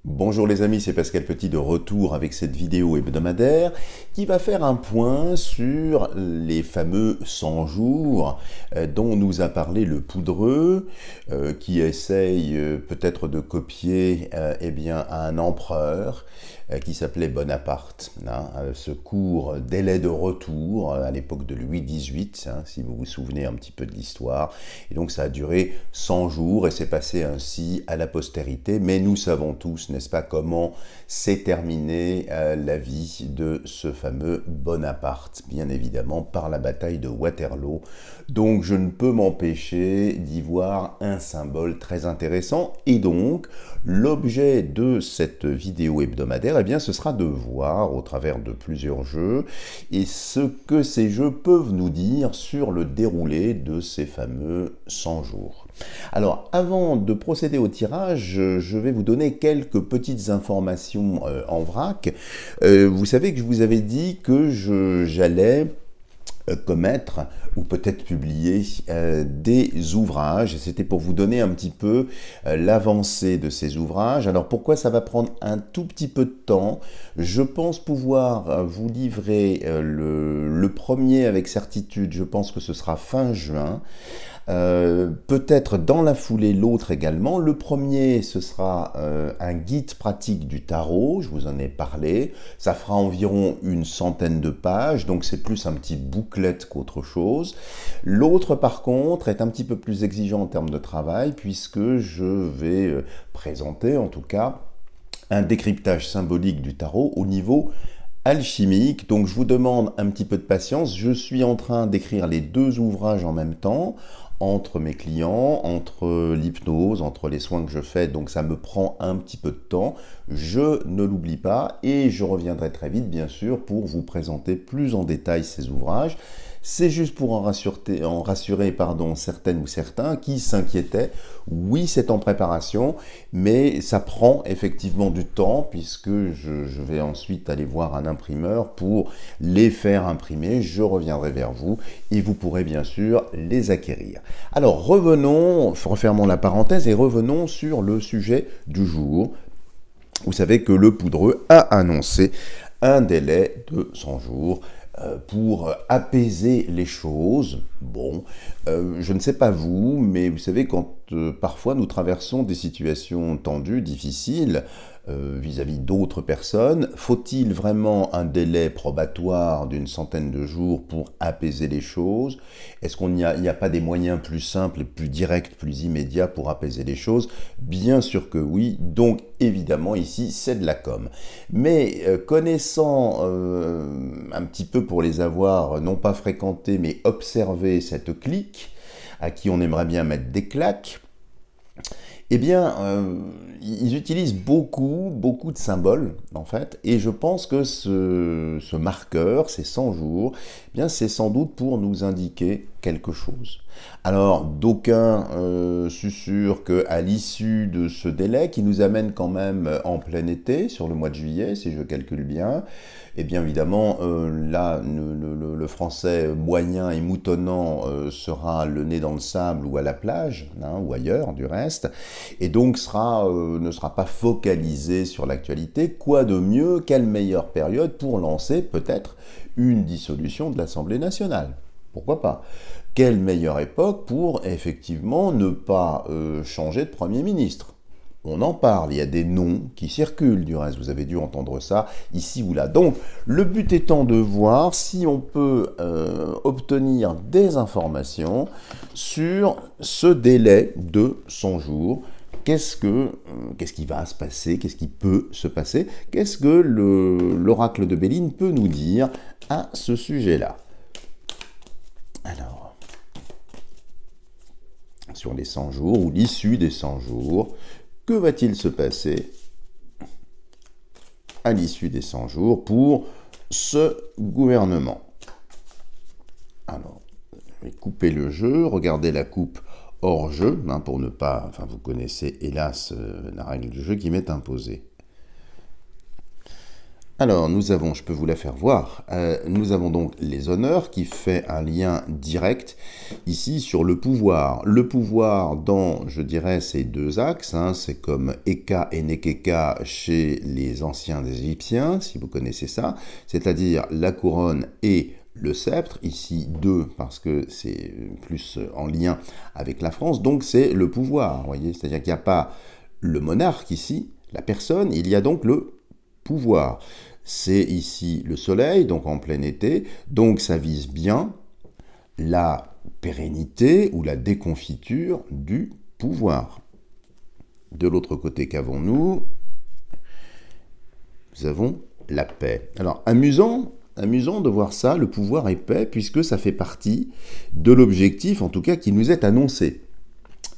Bonjour les amis, c'est Pascal Petit de retour avec cette vidéo hebdomadaire qui va faire un point sur les fameux 100 jours dont nous a parlé le Poudreux qui essaye peut-être de copier un empereur qui s'appelait Bonaparte, ce court délai de retour à l'époque de Louis XVIII, si vous vous souvenez un petit peu de l'histoire. Et donc ça a duré 100 jours et c'est passé ainsi à la postérité, mais nous savons tous, n'est-ce pas, comment s'est terminée la vie de ce fameux Bonaparte, bien évidemment par la bataille de Waterloo. Donc je ne peux m'empêcher d'y voir un symbole très intéressant et donc l'objet de cette vidéo hebdomadaire, ce sera de voir au travers de plusieurs jeux et ce que ces jeux peuvent nous dire sur le déroulé de ces fameux 100 jours. Alors, avant de procéder au tirage, je vais vous donner quelques petites informations en vrac. Vous savez que je vous avais dit que j'allais commettre ou peut-être publier des ouvrages. C'était pour vous donner un petit peu l'avancée de ces ouvrages. Alors pourquoi ça va prendre un tout petit peu de temps? Je pense pouvoir vous livrer le premier avec certitude. Je pense que ce sera fin juin. Peut-être dans la foulée l'autre également. Le premier, ce sera un guide pratique du tarot, je vous en ai parlé. Ça fera environ une centaine de pages, donc c'est plus un petit booklet qu'autre chose. L'autre, par contre, est un petit peu plus exigeant en termes de travail, puisque je vais présenter, en tout cas, un décryptage symbolique du tarot au niveau alchimique. Donc je vous demande un petit peu de patience. Je suis en train d'écrire les deux ouvrages en même temps, entre mes clients, entre l'hypnose, entre les soins que je fais, donc ça me prend un petit peu de temps. Je ne l'oublie pas et je reviendrai très vite, bien sûr, pour vous présenter plus en détail ces ouvrages. C'est juste pour en rassurer certaines ou certains qui s'inquiétaient. Oui, c'est en préparation, mais ça prend effectivement du temps puisque je vais ensuite aller voir un imprimeur pour les faire imprimer. Je reviendrai vers vous et vous pourrez bien sûr les acquérir. Alors refermons la parenthèse et revenons sur le sujet du jour. Vous savez que le Poudreux a annoncé un délai de 100 jours pour apaiser les choses. Bon, je ne sais pas vous, mais vous savez, quand parfois nous traversons des situations tendues, difficiles, vis-à-vis d'autres personnes, faut-il vraiment un délai probatoire d'une centaine de jours pour apaiser les choses? Est-ce qu'il n'y a pas des moyens plus simples, plus directs, plus immédiats pour apaiser les choses? Bien sûr que oui, donc évidemment ici c'est de la com. Mais connaissant un petit peu pour les avoir non pas fréquentés mais observé cette clique, à qui on aimerait bien mettre des claques, eh bien, ils utilisent beaucoup de symboles, en fait, et je pense que ce marqueur, ces 100 jours, eh bien, c'est sans doute pour nous indiquer quelque chose. Alors, d'aucuns susurrent qu'à l'issue de ce délai, qui nous amène quand même en plein été, sur le mois de juillet, si je calcule bien, et bien évidemment, là, le français moyen et moutonnant sera le nez dans le sable ou à la plage, ou ailleurs du reste, et donc ne sera pas focalisé sur l'actualité. Quoi de mieux, quelle meilleure période pour lancer peut-être une dissolution de l'Assemblée nationale? Pourquoi pas? Quelle meilleure époque pour effectivement ne pas changer de Premier ministre? On en parle, il y a des noms qui circulent du reste, vous avez dû entendre ça ici ou là. Donc, le but étant de voir si on peut obtenir des informations sur ce délai de 100 jours. Qu'est-ce qui va se passer? Qu'est-ce qui peut se passer? Qu'est-ce que l'oracle de Béline peut nous dire à ce sujet-là? Alors, sur les 100 jours, ou l'issue des 100 jours, que va-t-il se passer à l'issue des 100 jours pour ce gouvernement? Alors, je vais couper le jeu, regardez la coupe hors jeu, pour ne pas... Enfin, vous connaissez, hélas, la règle du jeu qui m'est imposée. Alors, nous avons, je peux vous la faire voir, nous avons donc les honneurs qui fait un lien direct ici sur le pouvoir. Le pouvoir dans, je dirais, ces deux axes, hein, c'est comme Eka et Nekeka chez les anciens Égyptiens, si vous connaissez ça, c'est-à-dire la couronne et le sceptre, ici deux parce que c'est plus en lien avec la France, donc c'est le pouvoir, vous voyez, c'est-à-dire qu'il n'y a pas le monarque ici, la personne, il y a donc le pouvoir. C'est ici le soleil, donc en plein été, donc ça vise bien la pérennité ou la déconfiture du pouvoir. De l'autre côté, qu'avons-nous? Nous avons la paix. Alors, amusant de voir ça, le pouvoir et paix, puisque ça fait partie de l'objectif, en tout cas, qui nous est annoncé.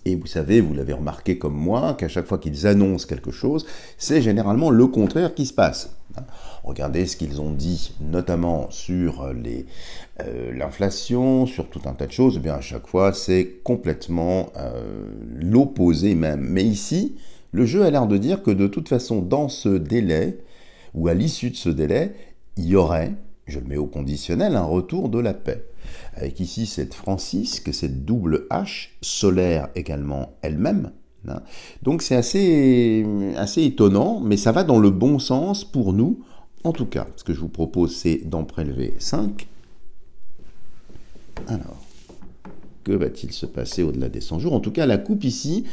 Et vous savez, vous l'avez remarqué comme moi, qu'à chaque fois qu'ils annoncent quelque chose, c'est généralement le contraire qui se passe. Regardez ce qu'ils ont dit, notamment sur l'inflation, sur tout un tas de choses. Eh bien, à chaque fois, c'est complètement l'opposé même. Mais ici, le jeu a l'air de dire que de toute façon, dans ce délai, ou à l'issue de ce délai, il y aurait, je le mets au conditionnel, un retour de la paix. Avec ici cette francisque, cette double H, solaire également elle-même. Hein. Donc c'est assez étonnant, mais ça va dans le bon sens pour nous. En tout cas, ce que je vous propose, c'est d'en prélever 5. Alors, que va-t-il se passer au-delà des 100 jours? En tout cas, la coupe ici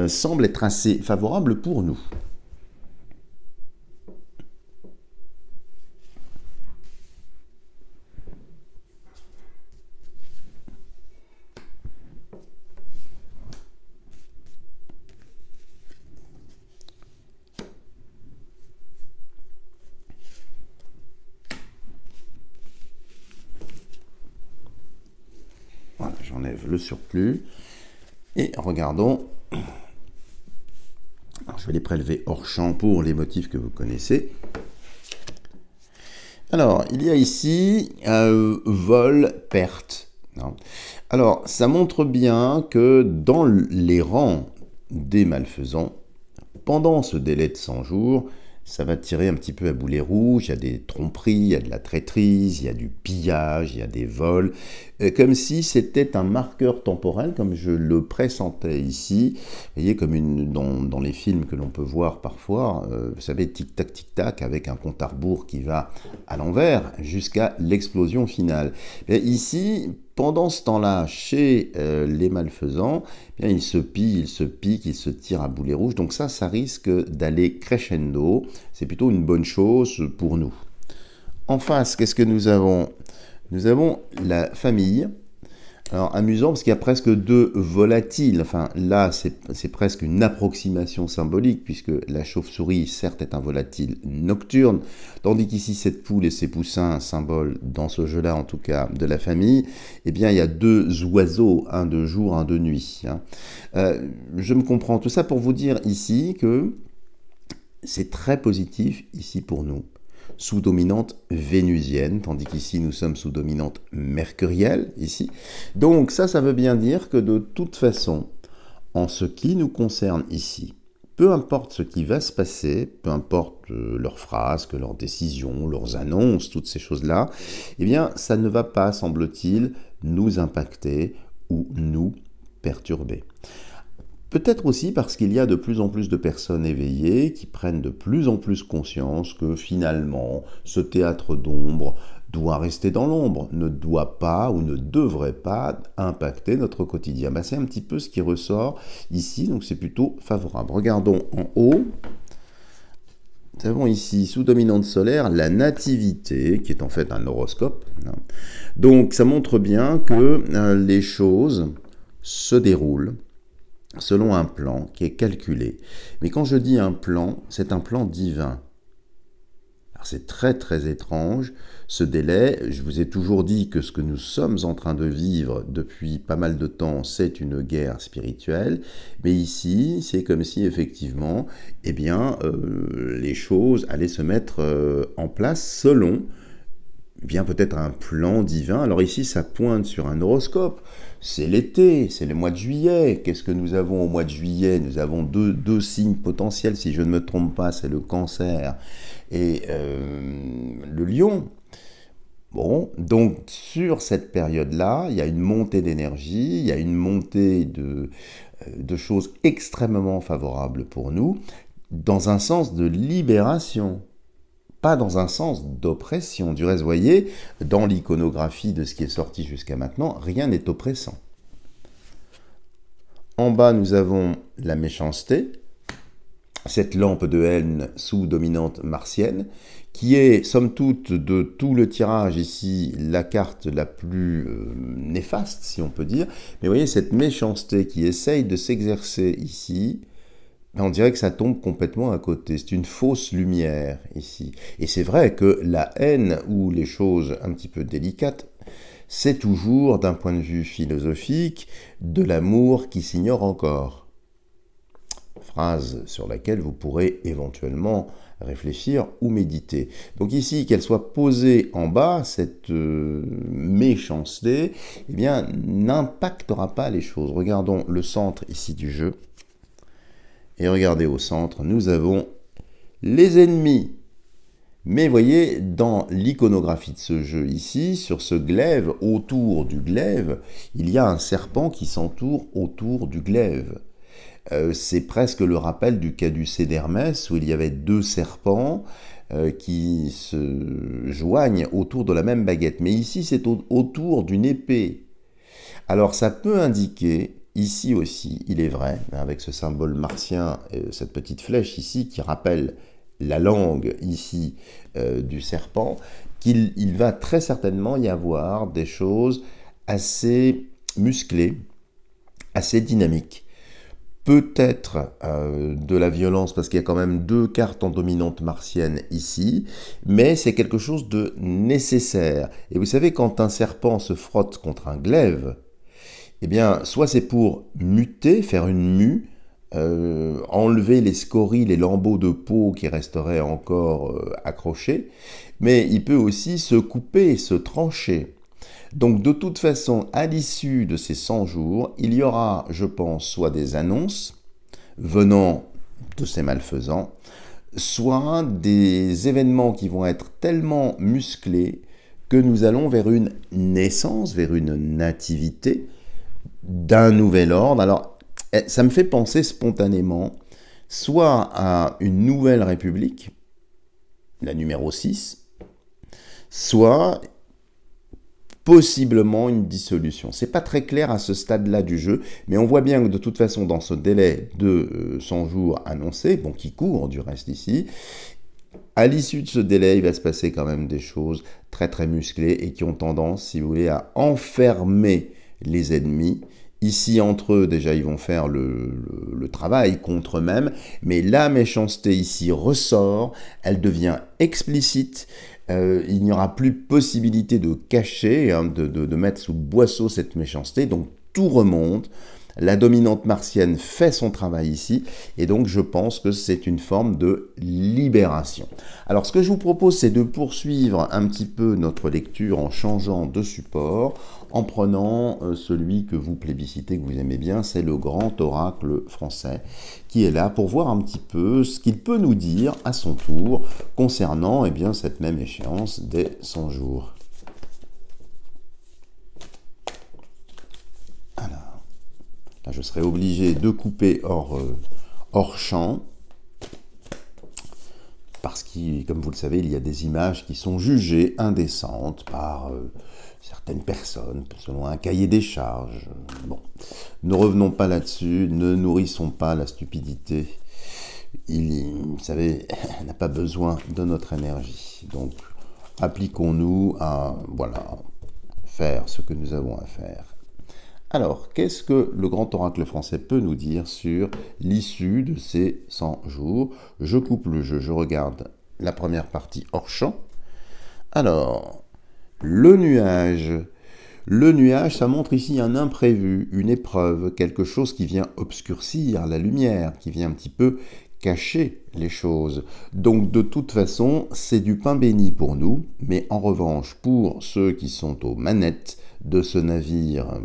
semble être assez favorable pour nous. Voilà, j'enlève le surplus. Et regardons. Alors, je vais les prélever hors champ pour les motifs que vous connaissez. Alors, il y a ici vol, perte. Alors, ça montre bien que dans les rangs des malfaisants, pendant ce délai de 100 jours, ça va tirer un petit peu à boulet rouge, il y a des tromperies, il y a de la traîtrise, il y a du pillage, il y a des vols, comme si c'était un marqueur temporel, comme je le pressentais ici, vous voyez, comme dans les films que l'on peut voir parfois, vous savez, tic-tac, avec un compte à rebours qui va à l'envers jusqu'à l'explosion finale. Et ici, pendant ce temps-là, chez les malfaisants, eh bien, ils se pillent, ils se piquent, ils se tirent à boulet rouge. Donc ça risque d'aller crescendo. C'est plutôt une bonne chose pour nous. En face, qu'est-ce que nous avons? Nous avons la famille. Alors, amusant, parce qu'il y a presque deux volatiles. Enfin, là, c'est presque une approximation symbolique, puisque la chauve-souris, certes, est un volatile nocturne, tandis qu'ici, cette poule et ses poussins, symbole, dans ce jeu-là, en tout cas, de la famille, eh bien, il y a deux oiseaux, un de jour, un de nuit. Je me comprends. Tout ça pour vous dire ici que c'est très positif, ici, pour nous. Sous dominante vénusienne, tandis qu'ici nous sommes sous dominante mercurielle, ici. Donc ça veut bien dire que de toute façon, en ce qui nous concerne ici, peu importe ce qui va se passer, peu importe leurs phrases, leurs décisions, leurs annonces, toutes ces choses-là, eh bien ça ne va pas, semble-t-il, nous impacter ou nous perturber. Peut-être aussi parce qu'il y a de plus en plus de personnes éveillées qui prennent de plus en plus conscience que finalement, ce théâtre d'ombre doit rester dans l'ombre, ne doit pas ou ne devrait pas impacter notre quotidien. C'est un petit peu ce qui ressort ici, donc c'est plutôt favorable. Regardons en haut. Nous avons ici, sous dominante solaire, la nativité, qui est en fait un horoscope. Donc ça montre bien que les choses se déroulent selon un plan qui est calculé. Mais quand je dis un plan, c'est un plan divin. Alors c'est très très étrange, ce délai. Je vous ai toujours dit que ce que nous sommes en train de vivre depuis pas mal de temps, c'est une guerre spirituelle. Mais ici, c'est comme si effectivement, eh bien, les choses allaient se mettre en place selon bien peut-être un plan divin. Alors ici, ça pointe sur un horoscope. C'est l'été, c'est le mois de juillet. Qu'est-ce que nous avons au mois de juillet? Nous avons deux signes potentiels, si je ne me trompe pas, c'est le Cancer et le Lion. Bon, donc sur cette période-là, il y a une montée d'énergie, il y a une montée de choses extrêmement favorables pour nous, dans un sens de libération, pas dans un sens d'oppression. Du reste, vous voyez, dans l'iconographie de ce qui est sorti jusqu'à maintenant, rien n'est oppressant. En bas, nous avons la méchanceté, cette lampe de haine sous dominante martienne, qui est, somme toute, de tout le tirage ici, la carte la plus néfaste, si on peut dire. Mais vous voyez, cette méchanceté qui essaye de s'exercer ici, on dirait que ça tombe complètement à côté. C'est une fausse lumière, ici. Et c'est vrai que la haine, ou les choses un petit peu délicates, c'est toujours, d'un point de vue philosophique, de l'amour qui s'ignore encore. Phrase sur laquelle vous pourrez éventuellement réfléchir ou méditer. Donc ici, qu'elle soit posée en bas, cette méchanceté, eh bien, n'impactera pas les choses. Regardons le centre ici du jeu. Et regardez au centre, nous avons les ennemis. Mais voyez, dans l'iconographie de ce jeu ici, sur ce glaive, autour du glaive, il y a un serpent qui s'entoure autour du glaive. C'est presque le rappel du caducée d'Hermès, où il y avait deux serpents qui se joignent autour de la même baguette. Mais ici, c'est autour d'une épée. Alors, ça peut indiquer, ici aussi, il est vrai, avec ce symbole martien, cette petite flèche ici, qui rappelle la langue ici du serpent, qu'il va très certainement y avoir des choses assez musclées, assez dynamiques. Peut-être de la violence, parce qu'il y a quand même deux cartes en dominante martienne ici, mais c'est quelque chose de nécessaire. Et vous savez, quand un serpent se frotte contre un glaive, eh bien, soit c'est pour muter, faire une mue, enlever les scories, les lambeaux de peau qui resteraient encore accrochés, mais il peut aussi se couper, se trancher. Donc de toute façon, à l'issue de ces 100 jours, il y aura, je pense, soit des annonces venant de ces malfaisants, soit des événements qui vont être tellement musclés que nous allons vers une naissance, vers une nativité d'un nouvel ordre. Alors, ça me fait penser spontanément soit à une nouvelle république, la numéro 6, soit possiblement une dissolution. C'est pas très clair à ce stade-là du jeu, mais on voit bien que de toute façon, dans ce délai de 100 jours annoncé, bon, qui court du reste ici, à l'issue de ce délai, il va se passer quand même des choses très très musclées et qui ont tendance, si vous voulez, à enfermer les ennemis. Ici, entre eux, déjà, ils vont faire le travail contre eux-mêmes, mais la méchanceté ici ressort, elle devient explicite. Il n'y aura plus possibilité de cacher, hein, de mettre sous le boisseau cette méchanceté, donc tout remonte. La dominante martienne fait son travail ici, et donc je pense que c'est une forme de libération. Alors ce que je vous propose, c'est de poursuivre un petit peu notre lecture en changeant de support, en prenant celui que vous plébiscitez, que vous aimez bien, c'est le grand oracle français, qui est là pour voir un petit peu ce qu'il peut nous dire à son tour concernant eh bien, cette même échéance des 100 jours. Alors, là je serai obligé de couper hors champ, parce que, comme vous le savez, il y a des images qui sont jugées indécentes par certaines personnes, selon un cahier des charges. Bon, ne revenons pas là-dessus, ne nourrissons pas la stupidité. Vous savez, elle n'a pas besoin de notre énergie. Donc, appliquons-nous à, voilà, faire ce que nous avons à faire. Alors, qu'est-ce que le grand oracle français peut nous dire sur l'issue de ces 100 jours? Je coupe le jeu, je regarde la première partie hors champ. Alors, le nuage. Le nuage, ça montre ici un imprévu, une épreuve, quelque chose qui vient obscurcir la lumière, qui vient un petit peu cacher les choses. Donc de toute façon, c'est du pain béni pour nous, mais en revanche, pour ceux qui sont aux manettes de ce navire,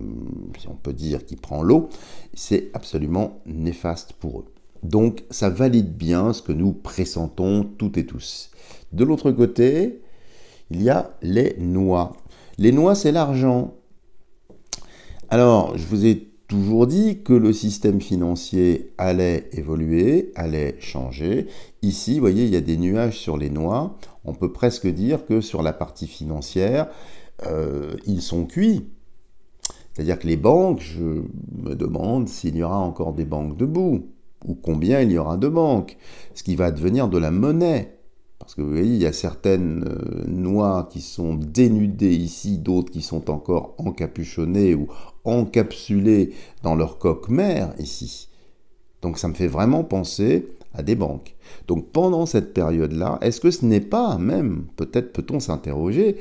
si on peut dire, qui prend l'eau, c'est absolument néfaste pour eux. Donc ça valide bien ce que nous pressentons toutes et tous. De l'autre côté, il y a les noix. Les noix, c'est l'argent. Alors, je vous ai toujours dit que le système financier allait évoluer, allait changer. Ici, vous voyez, il y a des nuages sur les noix. On peut presque dire que sur la partie financière, ils sont cuits. C'est-à-dire que les banques, je me demande s'il y aura encore des banques debout, ou combien il y aura de banques, ce qui va devenir de la monnaie. Parce que vous voyez, il y a certaines noix qui sont dénudées ici, d'autres qui sont encore encapuchonnées ou encapsulées dans leur coque mère ici. Donc ça me fait vraiment penser à des banques. Donc pendant cette période-là, est-ce que ce n'est pas même, peut-être peut-on s'interroger,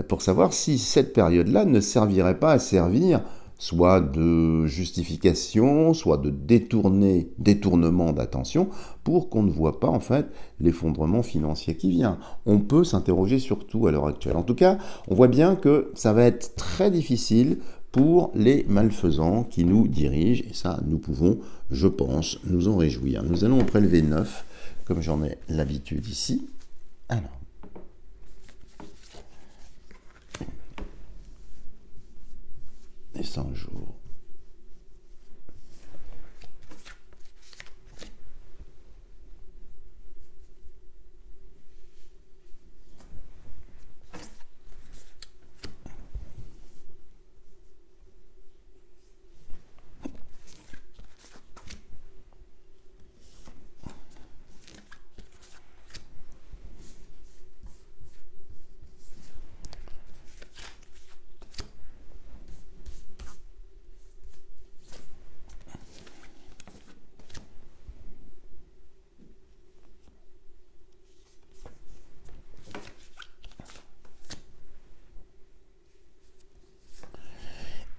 pour savoir si cette période-là ne servirait pas à servir soit de justification, soit de détournement d'attention, pour qu'on ne voit pas en fait l'effondrement financier qui vient. On peut s'interroger surtout à l'heure actuelle. En tout cas, on voit bien que ça va être très difficile pour les malfaisants qui nous dirigent, et ça, nous pouvons, je pense, nous en réjouir. Nous allons en prélever 9, comme j'en ai l'habitude ici. Alors. Et 100 jours.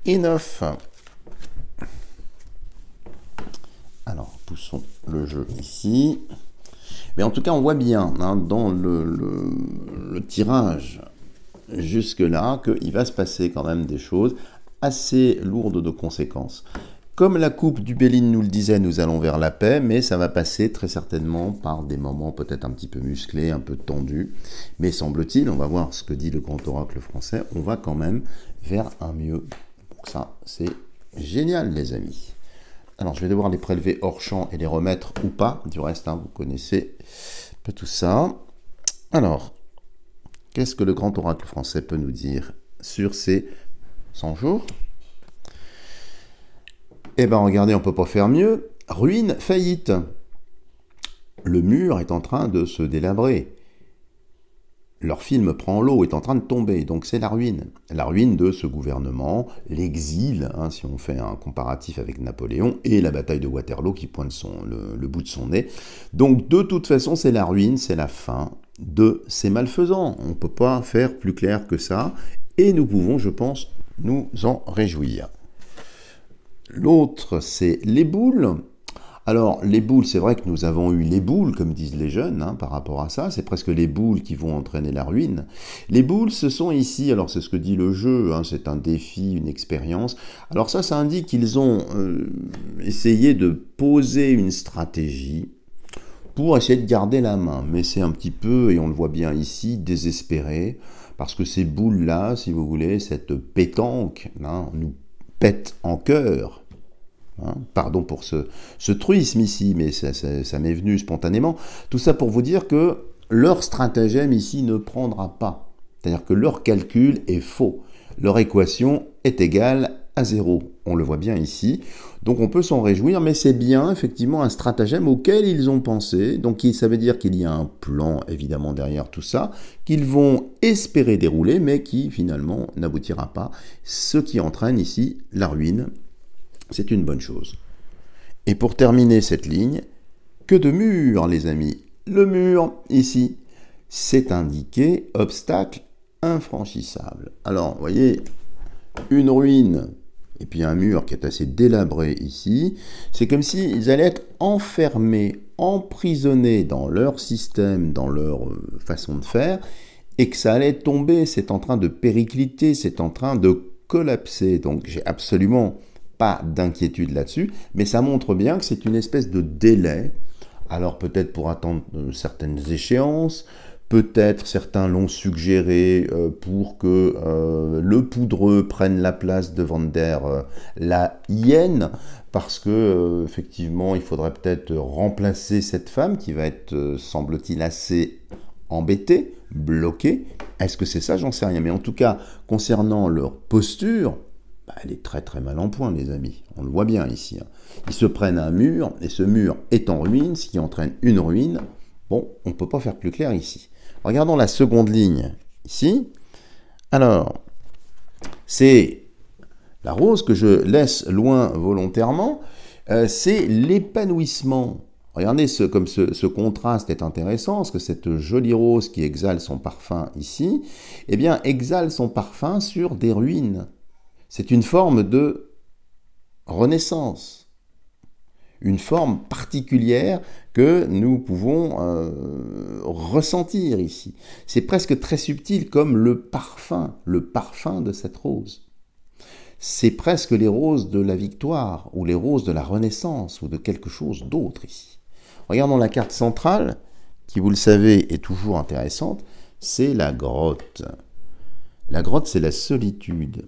Et 9. Alors, poussons le jeu ici. Mais en tout cas, on voit bien dans le tirage jusque-là qu'il va se passer quand même des choses assez lourdes de conséquences. Comme la coupe du Béline nous le disait, nous allons vers la paix, mais ça va passer très certainement par des moments peut-être un petit peu musclés, un peu tendus. Mais semble-t-il, on va voir ce que dit le grand oracle français, on va quand même vers un mieux. Donc ça, c'est génial, les amis. Alors, je vais devoir les prélever hors champ et les remettre ou pas. Du reste, vous connaissez un peu tout ça. Alors, qu'est-ce que le grand oracle français peut nous dire sur ces 100 jours? Eh bien, regardez, on ne peut pas faire mieux. Ruine, faillite. Le mur est en train de se délabrer. Leur film prend l'eau, est en train de tomber, donc c'est la ruine. La ruine de ce gouvernement, l'exil, si on fait un comparatif avec Napoléon, et la bataille de Waterloo qui pointe le bout de son nez. Donc de toute façon, c'est la ruine, c'est la fin de ces malfaisants. On ne peut pas faire plus clair que ça, et nous pouvons, je pense, nous en réjouir. L'autre, c'est les boules. Alors, les boules, c'est vrai que nous avons eu les boules, comme disent les jeunes, par rapport à ça. C'est presque les boules qui vont entraîner la ruine. Les boules, ce sont ici, alors c'est ce que dit le jeu, c'est un défi, une expérience. Alors ça indique qu'ils ont essayé de poser une stratégie pour essayer de garder la main. Mais c'est un petit peu, et on le voit bien ici, désespéré, parce que ces boules-là, si vous voulez, cette pétanque, nous pète en cœur. Pardon pour ce truisme ici, mais ça m'est venu spontanément. Tout ça pour vous dire que leur stratagème ici ne prendra pas. C'est-à-dire que leur calcul est faux. Leur équation est égale à 0. On le voit bien ici. Donc on peut s'en réjouir, mais c'est bien effectivement un stratagème auquel ils ont pensé. Donc ça veut dire qu'il y a un plan évidemment derrière tout ça, qu'ils vont espérer dérouler, mais qui finalement n'aboutira pas. Ce qui entraîne ici la ruine. C'est une bonne chose. Et pour terminer cette ligne, que de murs, les amis. Le mur, ici, c'est indiqué obstacle infranchissable. Alors, vous voyez, une ruine, et puis un mur qui est assez délabré ici, c'est comme s'ils allaient être enfermés, emprisonnés dans leur système, dans leur façon de faire, et que ça allait tomber, c'est en train de péricliter, c'est en train de collapser. Donc j'ai absolument pas d'inquiétude là-dessus, mais ça montre bien que c'est une espèce de délai. Alors peut-être pour attendre certaines échéances, peut-être certains l'ont suggéré pour que le poudreux prenne la place de Van der Leyen, parce que effectivement il faudrait peut-être remplacer cette femme qui va être, semble-t-il, assez embêtée, bloquée. Est-ce que c'est ça? J'en sais rien. Mais en tout cas, concernant leur posture, elle est très très mal en point, les amis. On le voit bien ici. Ils se prennent un mur, et ce mur est en ruine, ce qui entraîne une ruine. Bon, on ne peut pas faire plus clair ici. Regardons la seconde ligne, ici. Alors, c'est la rose que je laisse loin volontairement. C'est l'épanouissement. Regardez comme ce contraste est intéressant, parce que cette jolie rose qui exhale son parfum ici, eh bien, exhale son parfum sur des ruines. C'est une forme de renaissance, une forme particulière que nous pouvons ressentir ici. C'est presque très subtil comme le parfum de cette rose. C'est presque les roses de la victoire, ou les roses de la renaissance, ou de quelque chose d'autre ici. Regardons la carte centrale, qui, vous le savez, est toujours intéressante, c'est la grotte. La grotte, c'est la solitude.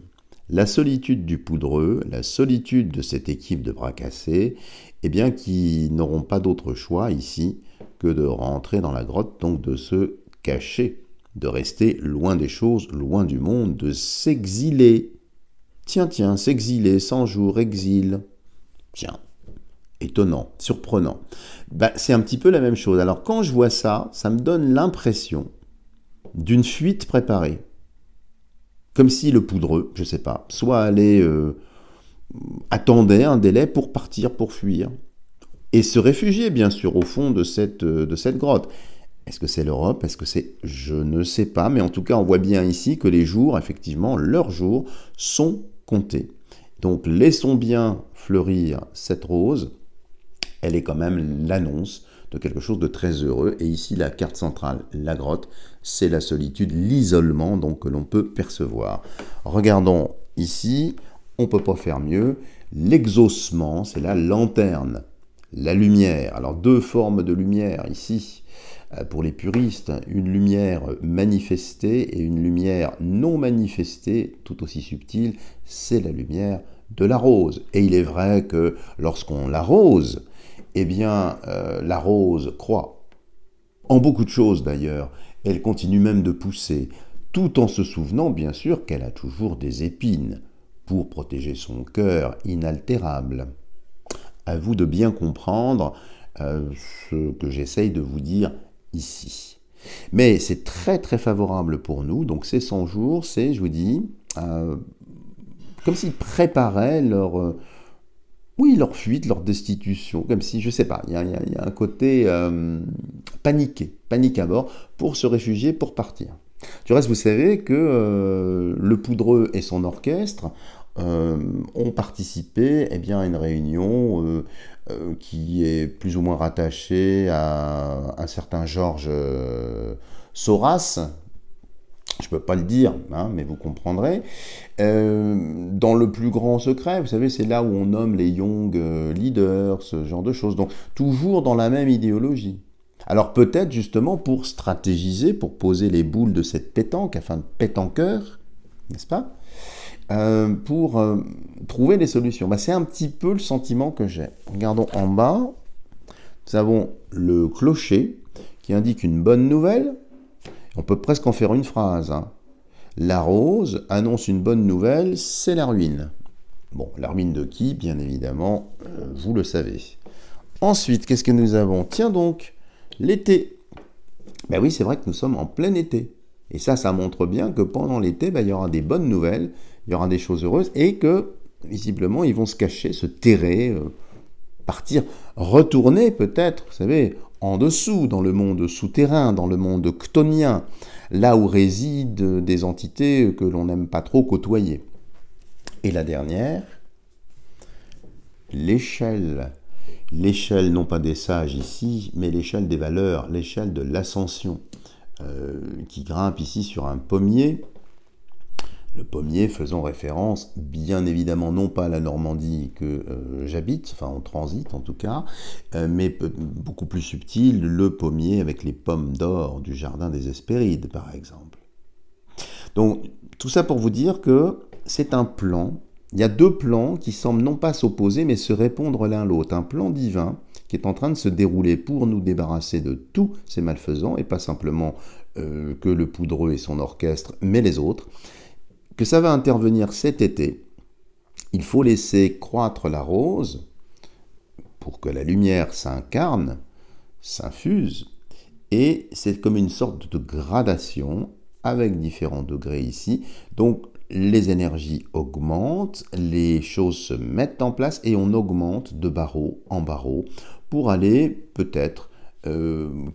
La solitude du poudreux, la solitude de cette équipe de bras cassés, eh bien, qui n'auront pas d'autre choix ici que de rentrer dans la grotte, donc de se cacher, de rester loin des choses, loin du monde, de s'exiler. Tiens, s'exiler, 100 jours, exil. Tiens, étonnant, surprenant. Ben, c'est un petit peu la même chose. Alors, quand je vois ça, ça me donne l'impression d'une fuite préparée. Comme si le poudreux, je ne sais pas, soit attendait un délai pour partir, pour fuir, et se réfugier, bien sûr, au fond de cette grotte. Est-ce que c'est l'Europe? Est-ce que c'est... Je ne sais pas, mais en tout cas, on voit bien ici que les jours, effectivement, leurs jours, sont comptés. Donc, laissons bien fleurir cette rose. Elle est quand même l'annonce de quelque chose de très heureux. Et ici, la carte centrale, la grotte, c'est la solitude, l'isolement donc que l'on peut percevoir. Regardons ici, on ne peut pas faire mieux. L'exaucement, c'est la lanterne, la lumière. Alors, deux formes de lumière ici. Pour les puristes, une lumière manifestée et une lumière non manifestée, tout aussi subtile, c'est la lumière de la rose. Et il est vrai que lorsqu'on l'arrose, eh bien, la rose croît. En beaucoup de choses d'ailleurs, elle continue même de pousser, tout en se souvenant bien sûr qu'elle a toujours des épines pour protéger son cœur inaltérable. À vous de bien comprendre ce que j'essaye de vous dire ici. Mais c'est très très favorable pour nous, donc ces 100 jours, c'est, je vous dis, comme s'ils préparaient leur fuite, leur destitution, comme si, je sais pas, il y a un côté panique à bord, pour se réfugier, pour partir. Du reste, vous savez que le poudreux et son orchestre ont participé eh bien, à une réunion qui est plus ou moins rattachée à un certain Georges Soros. Je ne peux pas le dire, hein, mais vous comprendrez. Dans le plus grand secret, vous savez, c'est là où on nomme les young leaders, ce genre de choses. Donc, toujours dans la même idéologie. Alors, peut-être justement pour stratégiser, pour poser les boules de cette pétanque, afin de pétanqueur, n'est-ce pas, pour trouver des solutions. Bah, c'est un petit peu le sentiment que j'ai. Regardons en bas. Nous avons le clocher qui indique une bonne nouvelle. On peut presque en faire une phrase. Hein. La rose annonce une bonne nouvelle, c'est la ruine. Bon, la ruine de qui? Bien évidemment, vous le savez. Ensuite, qu'est-ce que nous avons? Tiens donc, l'été. Ben oui, c'est vrai que nous sommes en plein été. Et ça montre bien que pendant l'été, ben, il y aura des bonnes nouvelles, il y aura des choses heureuses, et que, visiblement, ils vont se cacher, se terrer, partir, retourner peut-être, vous savez, en dessous, dans le monde souterrain, dans le monde chtonien, là où résident des entités que l'on n'aime pas trop côtoyer. Et la dernière, l'échelle. L'échelle, non pas des sages ici, mais l'échelle des valeurs, l'échelle de l'ascension, qui grimpe ici sur un pommier. Le pommier faisant référence, bien évidemment, non pas à la Normandie que j'habite, enfin on transite en tout cas, mais beaucoup plus subtil, le pommier avec les pommes d'or du jardin des Hespérides, par exemple. Donc, tout ça pour vous dire que c'est un plan. Il y a deux plans qui semblent non pas s'opposer, mais se répondre l'un l'autre. Un plan divin qui est en train de se dérouler pour nous débarrasser de tous ces malfaisants, et pas simplement que le poudreux et son orchestre, mais les autres. Que ça va intervenir cet été. Il faut laisser croître la rose pour que la lumière s'incarne, s'infuse, et c'est comme une sorte de gradation avec différents degrés ici. Donc les énergies augmentent, les choses se mettent en place et on augmente de barreau en barreau pour aller peut-être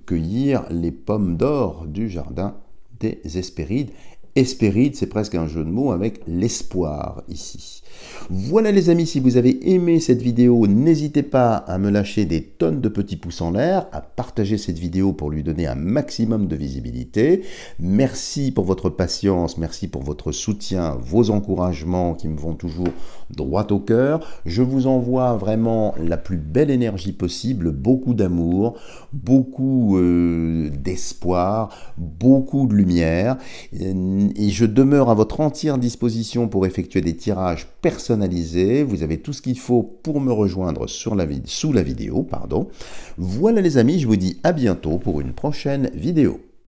cueillir les pommes d'or du jardin des Hespérides. Hespéride, c'est presque un jeu de mots avec l'espoir ici. Voilà les amis, si vous avez aimé cette vidéo, n'hésitez pas à me lâcher des tonnes de petits pouces en l'air, à partager cette vidéo pour lui donner un maximum de visibilité. Merci pour votre patience, merci pour votre soutien, vos encouragements qui me vont toujours droit au cœur. Je vous envoie vraiment la plus belle énergie possible, beaucoup d'amour, beaucoup d'espoir, beaucoup de lumière. Et je demeure à votre entière disposition pour effectuer des tirages personnalisés. Vous avez tout ce qu'il faut pour me rejoindre sous la vidéo. Voilà les amis, je vous dis à bientôt pour une prochaine vidéo.